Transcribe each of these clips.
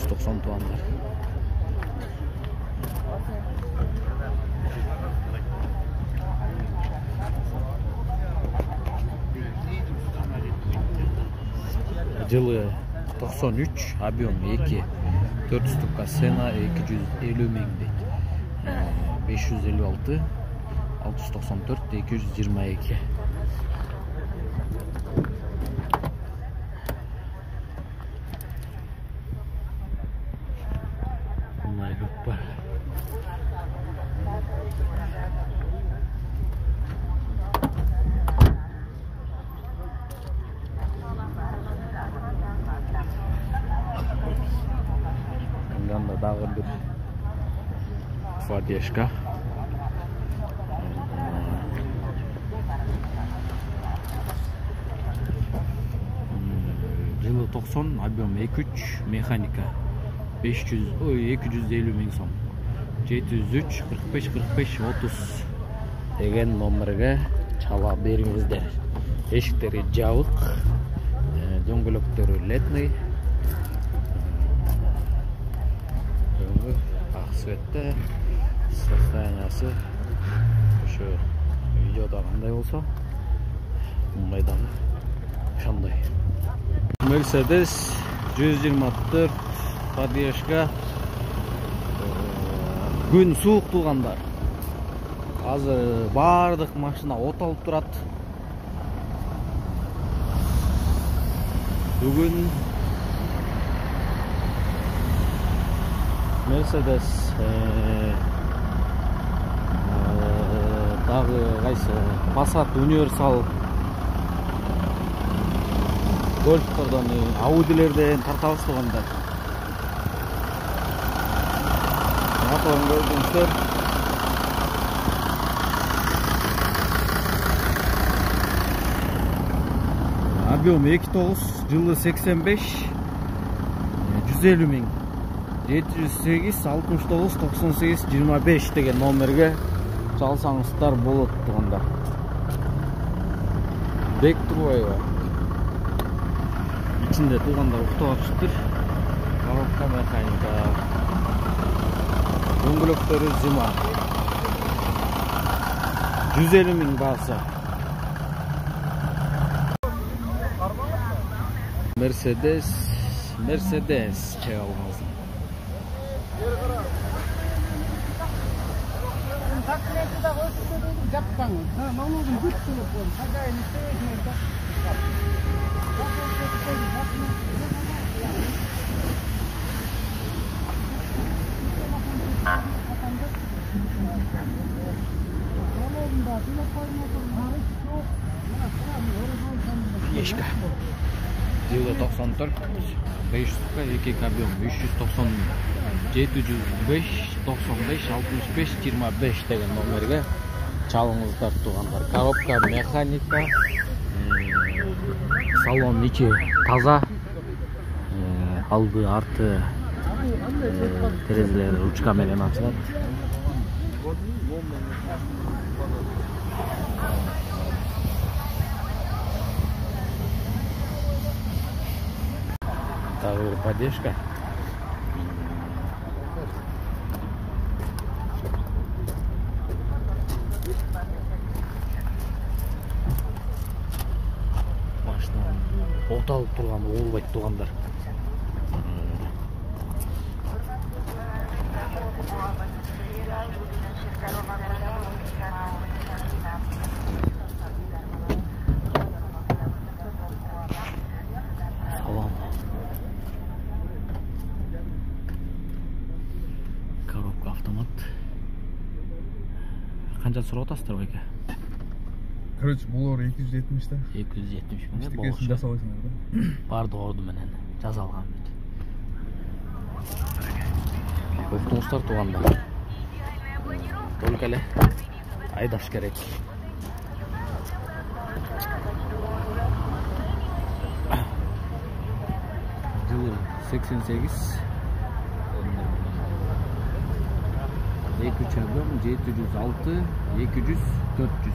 1990 туғандар. Жылы 93, объем 2, 4 штука сена 250 мең дейді. 556, 694, 222. Bunlar yok var. Yanında dağı bir Fadyeşka. Жылы 90, объем 2-3, механика 250 мең сом. 703 45 45 30 деген номерге чала бериңиздер. Эшиктери жабык, дөңгөлөктөрү летный. Ак цветте, состояниясы ошо видеода кандай болсо, мындайдагы ошондой. Mercedes 124 Fadyeşka. Gün suuк тугандар. Азыр бардык машина от алып турат. Бүгүн Mercedes дагы кайсы Passat универсал Golf'lardan, Audi'lerden tartабыз тугандар. Motorun gördüğünüzler. Объем 2.9, жылы 85, 150 мең. 708 69 98 25 деген номерге чалсаңыздар болот тугандар. Бектурбаева. İçinde тугандар уктап атышыптыр. Коробка механика. Дөңгөлөктөрү зима. 150 миң баасы. Mercedes чек алгансың. Ешка. Жылы 94, 500 2 объем 390 705 95 65 25 деген номерге чалыңыздар тугандар. Коробка механика, салон ичи таза, алды арты терезелери ручка менен ачылат. Дагы поддержка. Машина от алып турган болбойт тугандар. Салон. Коробка автомат. Канча сурап атасыздар байке? Короче, булар 270 да. 270 менен болчу. Жасаласыңар да. Бардык орду менен жазалган бүт. Уктуңуздар тугандар. Только эле айдаш керек. Жылы 88 2 объем 706 200 400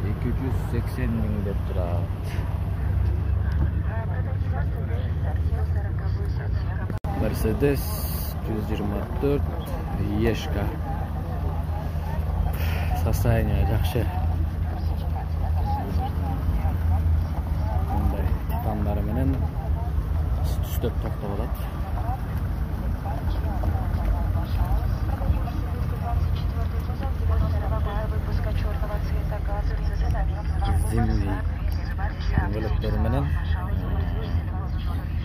280 миң деп турат. Mercedes 124 Ешка. Состояние жақсы. Мындай титандары менен түстөп токтоп атат. Зимний дөңгөлөктөрү менен.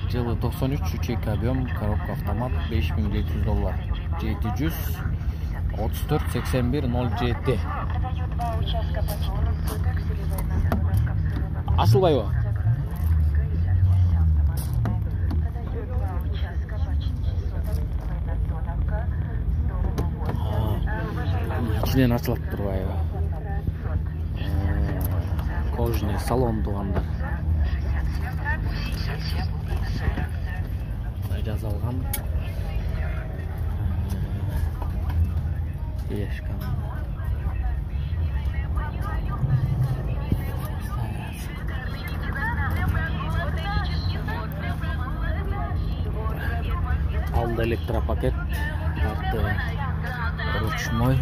Жылы 93, 3.2 объем, коробка автомат, $5700. 734-81-07. Ашылбайбы? İçinden açılıp durbayбы. Кожаный салон тугандар. Жазалган. Ешка. Алды электропакет, арты ручной.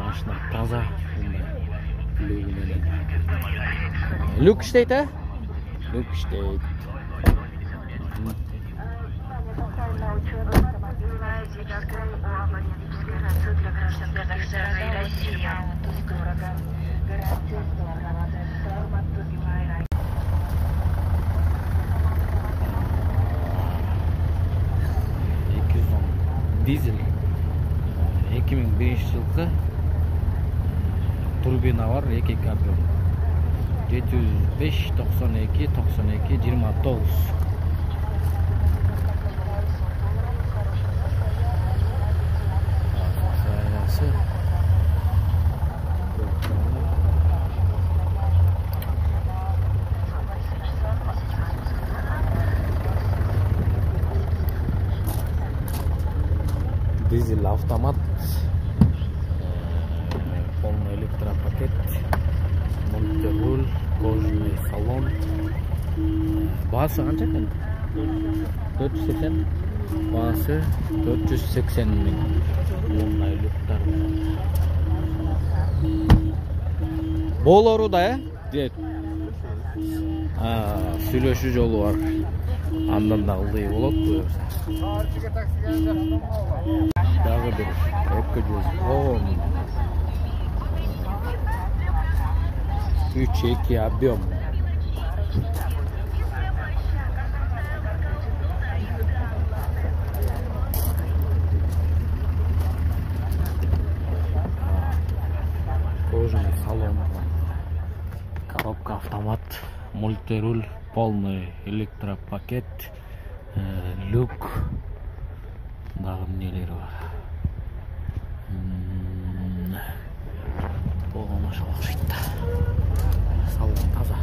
Машина таза. Люк иштейт, а? Люк иштейт. Дизель 2001 жылғы турбина бар, 2 объем 705 92 92 29. Дизель автомат, полный электропакет, мультируль, кожаный салон. Басы қанша екен? 480. Басы 480 мың. Ондай люктар. Болору да, дед. Сүйлөшүү жолу бар. Андан да ылдый болот буюрса. Дагы бир 210. 3.2 объем. Кожаный салон. Коробка автомат, мультируль, полный электропакет, люк. Дагы эмнелери бар. Болгон ошо окшойт да. Салон таза.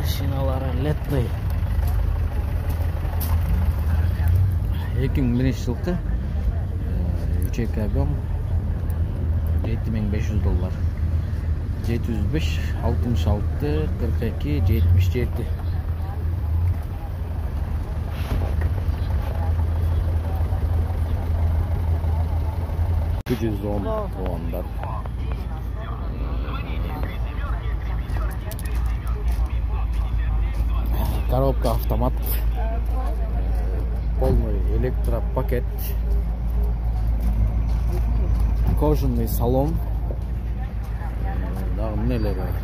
Шиналары летный. 2001 жылкы 3.2 объем $7500. 705 66 42 77. $110 тугандар. Коробка автомат, полный электропакет, кожаный салон. Дагы эмнелери бар?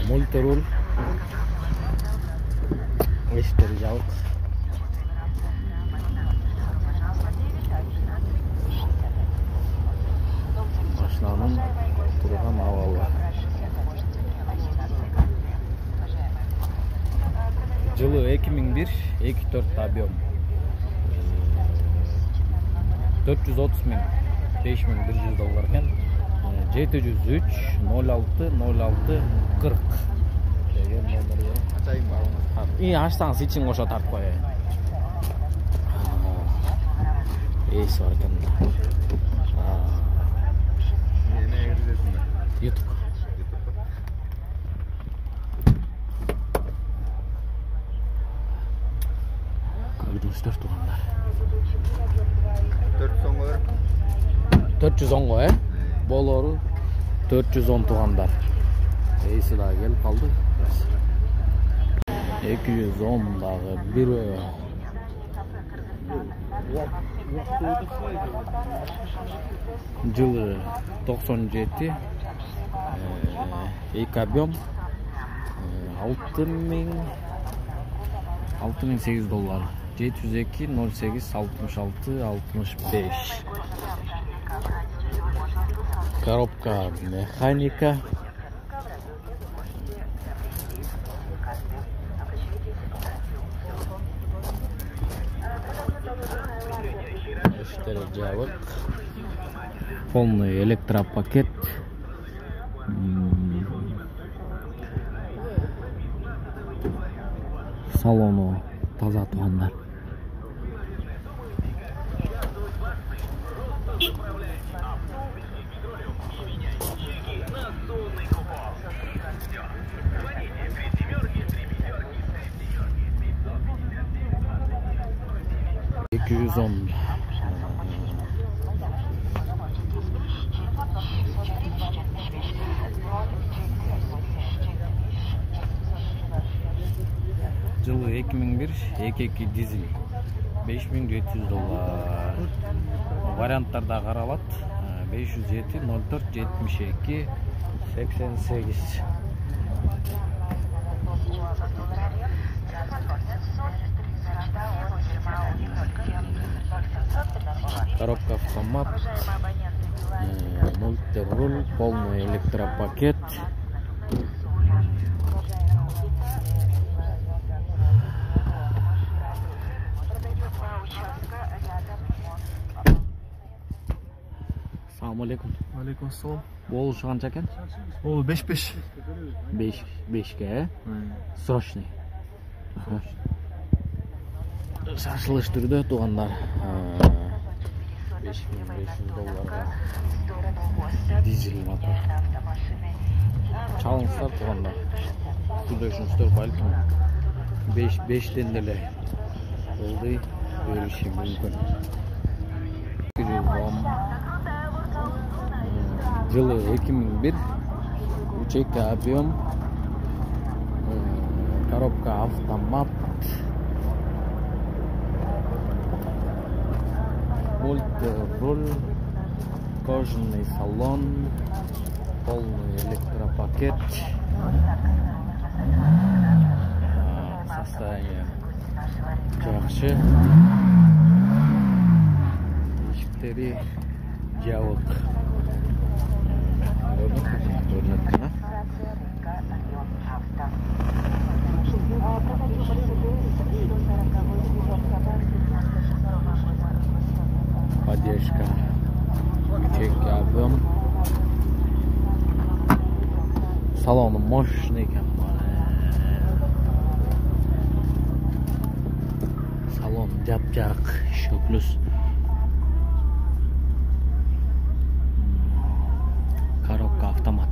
Мультируль, эшиктери жабык. Машинанын турган абалы. Жылы 2001 2.4 объем. $430 мың, $5100 екен. 703 06 06 40 деген номер. Ачайын ба? Ачсаңыз ичин кошо тартып коеюн. Эйс бар экен. YouTube. 174 туғандар. 410 410 ғой. ғой, болору 410 туғандар. Ейсі дағы келіп қалды. 210 дағы бір жылы 97 2 объем $6.800 702 08 66 65 коробка механика жабық полный электропакет салону таза туғандар. Жылы 2001 2.2 дизель $5.700. Варианттарда қаралат 507 04 72 88. Коробка автомат, мультируль, полный электропакет. Assalamu alaikum. Алейкум ассалам. Болу шығанша екен? Ол 5-5. 5-5-ке, срочный. Шашылыш түрде туғандар. $5.500 дизель мотор. Чалыныстар туғандар. Суда жұмыстар бәлкім 5-5-тен деле болды бөліші мүмкін. Жылы 2001 3.2 объем, коробка автомат, мультируль, кожаный салон, полный электропакет. Состояние жақсы. Ешіктері жауық. Поддержка. Чек объем. Салон мощный. Салон жап-жарық, еще плюс. Коробка автомат.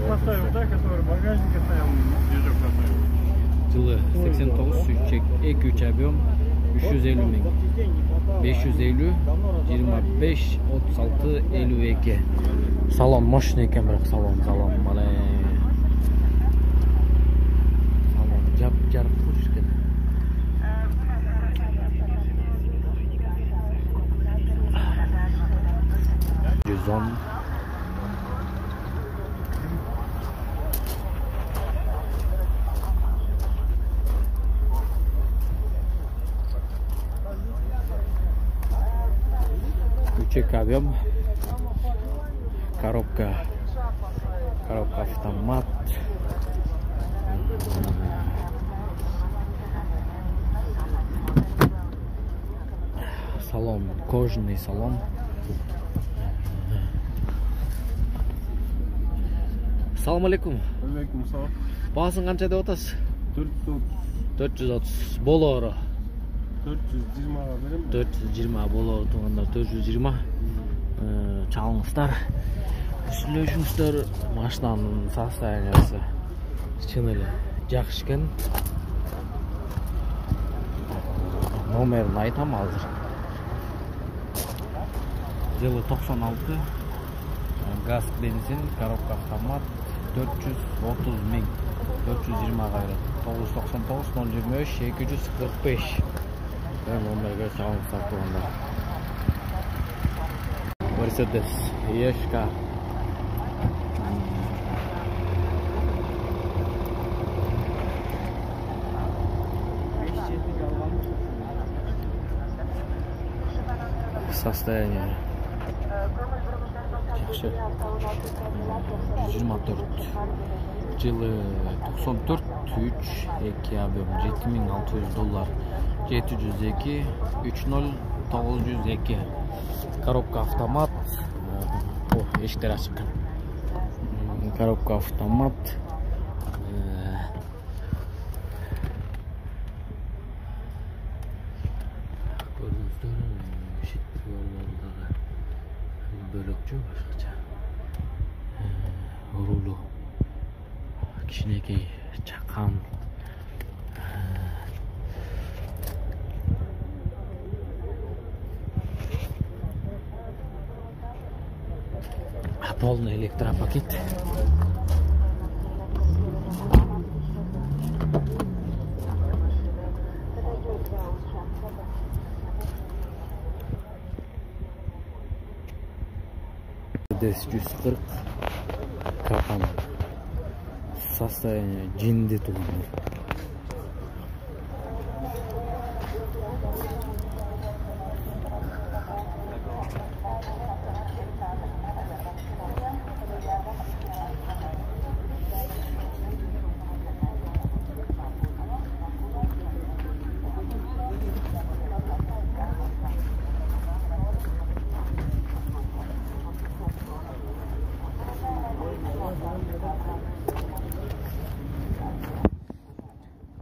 Поставил, да, который багажник оставил, движок оставил. Жылы 89 2.3 объем 350 мың 550 25 36 52. Салон мощный екен, бірақ салон малай. Салон жап-жарық екен. Жүзон объем, коробка автомат, салон кожаный салон, Assalamu alaikum. Алейкум салам. Баасын канча деп атасыз? 430. 430 болоору. 420-га берем. 420 болоору туугандар, 420. Чалыңыздар. Сүйлөшүңүздөр. Машинанын состояниясы чын эле жакшы экен. Номерин айтам азыр. Жылы 96. Газ, бензин, коробка автомат 430 000. 420 гайры. 999 023 245. Номерге чалыңыздар туугандар. Mercedes Ешка. Состояние жақсы. 124. Жылы 94, 3, 2 объем, $7600. 702, 30, 902. Коробка автомат. О, эшиктер ачык. Коробка автомат. Көрүңүздөр, шит жолдордогу бөлөкчө башкача. Рулу кичинекей, чакан. Полный электропакет. Mercedes 140 Капан. Состояние жинди туугандар.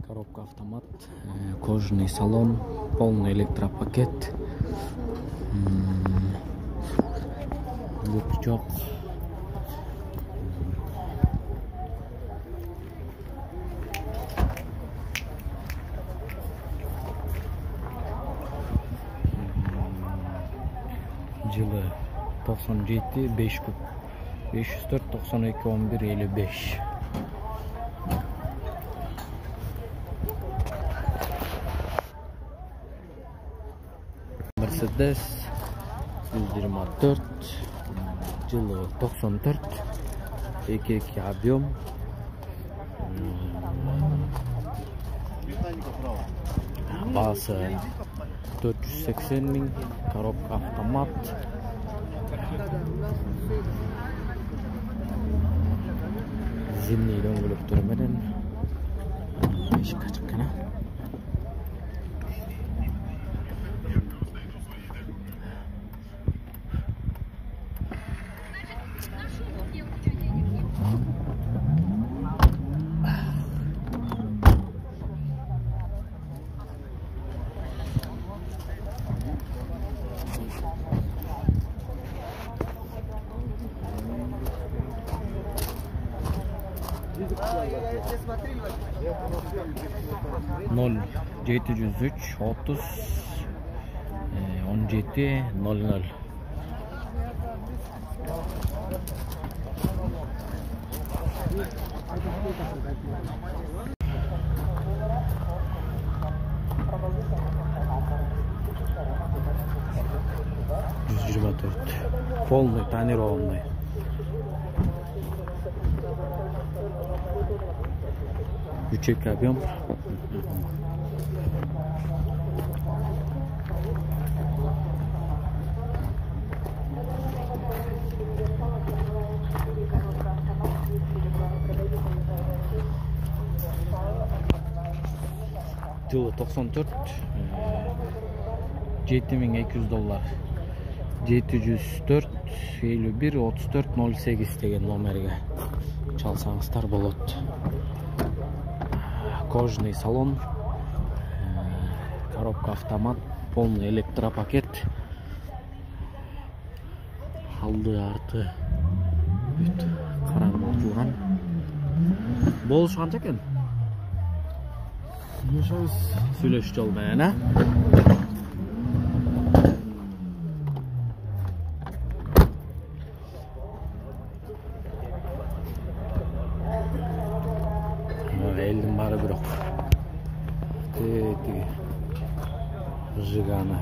Коробка автомат, кожаный салон, полный электропакет, лючок, жылы 97, 5 куб, 504, 92, 11, 55. Mercedes 124, жылы 94, 2 объем, басы 480 000, коробка автомат, зимний дөңгөлөктөр менен эшик ачык гана. Ноль 703 30 17 00. Полный тонированный. Yüksek объем. Жылы 94, $7200. 704 51 34 08 деген номерге. чалсаңыздар болот. Кожный салон, коробка автомат, полный электропакет. Алды арты бүт караңгылатылган. Болуш канча экен? Сүйлөшүп жол менен, а? Элдин баары бирок. Жиганы.